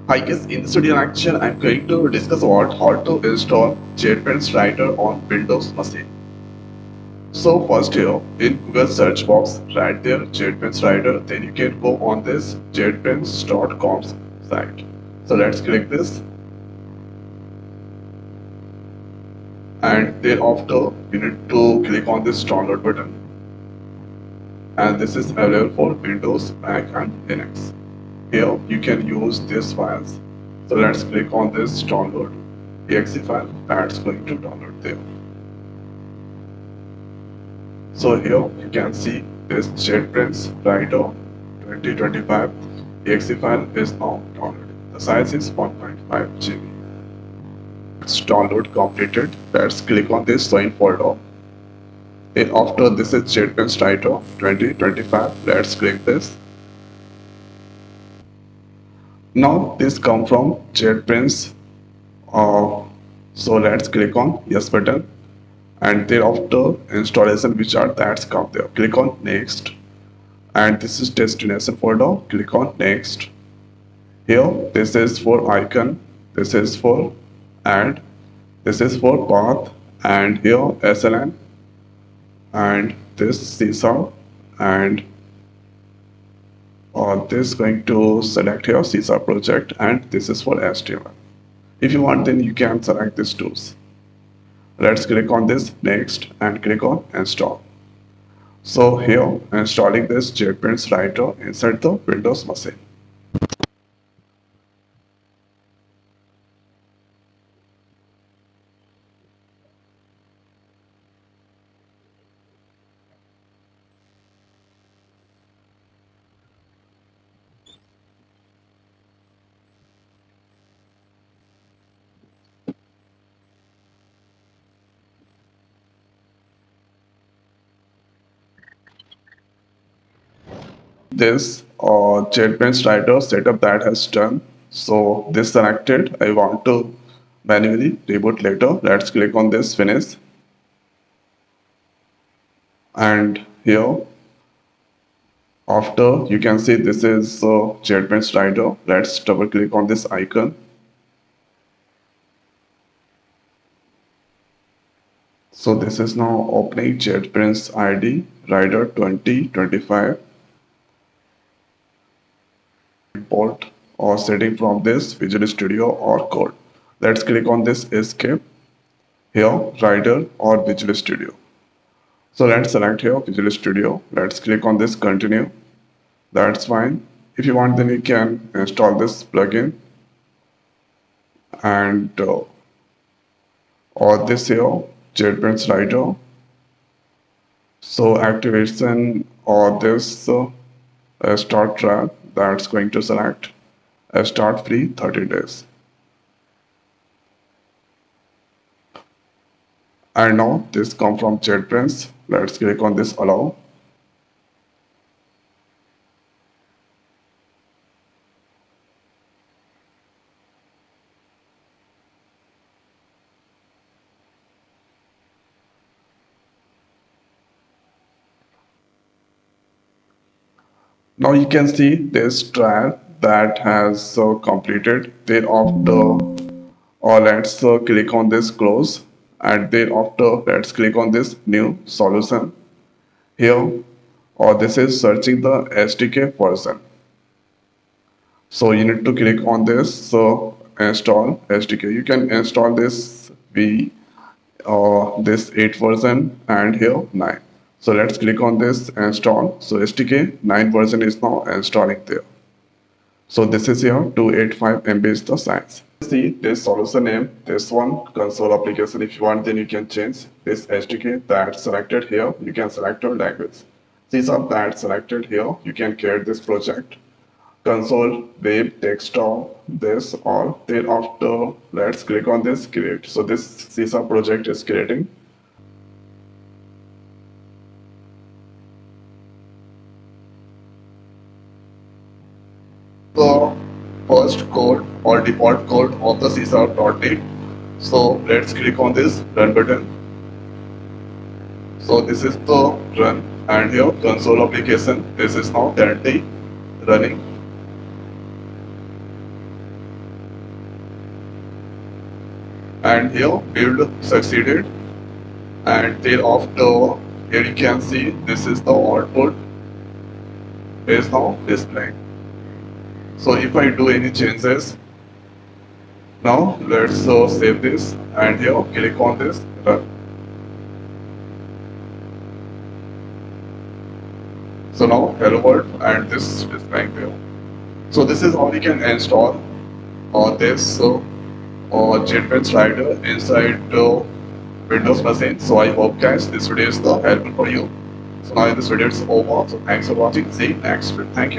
Hi guys, in this video lecture I'm going to discuss about how to install JetBrains Rider on Windows machine. So first here in Google search box right there JetBrains Rider, then you can go on this jetbrains.com site. So let's click this, and thereafter you need to click on this download button, and this is available for Windows, Mac and Linux. Here you can use these files. So let's click on this download exe file that's going to download there. So here you can see this JetBrains Rider 2025 exe file is now downloaded. The size is 1.5 GB. It's download completed. Let's click on this join folder. And after this is JetBrains Rider 2025. Let's click this. Now this come from JetBrains. So let's click on yes button, and thereafter installation wizard that's come there. Click on next, and this is destination folder. Click on next. Here this is for icon, this is for add, this is for path, and here SLN, and this CSAR, and this going to select here CSAR project, and this is for HTML. If you want, then you can select these tools. Let's click on this next and click on install. So here installing this JetBrains Rider inside the Windows machine. This JetBrains Rider setup that has done. So this selected, I want to manually reboot later. Let's click on this finish, and here after you can see this is JetBrains Rider. Let's double click on this icon. So this is now opening JetBrains IDE Rider 2025. Import or setting from this Visual Studio or code. Let's click on this escape. Here Rider or Visual Studio. So let's select here Visual Studio. Let's click on this continue. That's fine. If you want, then you can install this plugin, and or this here JetBrains Rider. So activation or this start trial, that's going to select start free 30 days. And now this come from JetBrains. Let's click on this allow. Now you can see this trial that has completed. Thereafter, let's click on this close, and thereafter let's click on this new solution. Here, this is searching the SDK version. So you need to click on this install SDK. You can install this this 8 version and here 9. So let's click on this install. So SDK 9 version is now installing there. So this is here 285 MB is the size. See this solution name, this one console application. If you want, then you can change this SDK that's selected here. You can select your language. These are that selected here. You can create this project. Console, web, desktop, this all. Thereafter, let's click on this create. So this CSA project is creating. The first code or default code of the CSR.NET. So let's click on this run button. So this is the run, and here console application. This is now currently running. and here build succeeded, and thereafter here you can see this is the output is now displaying. So if I do any changes, now let's save this, and here click on this run. So now hello world, and this is displaying here. So this is how we can install this JetBrains Rider inside Windows machine. So I hope guys this video is helpful for you. So now this video is over. So thanks for watching. See you next video. Thank you.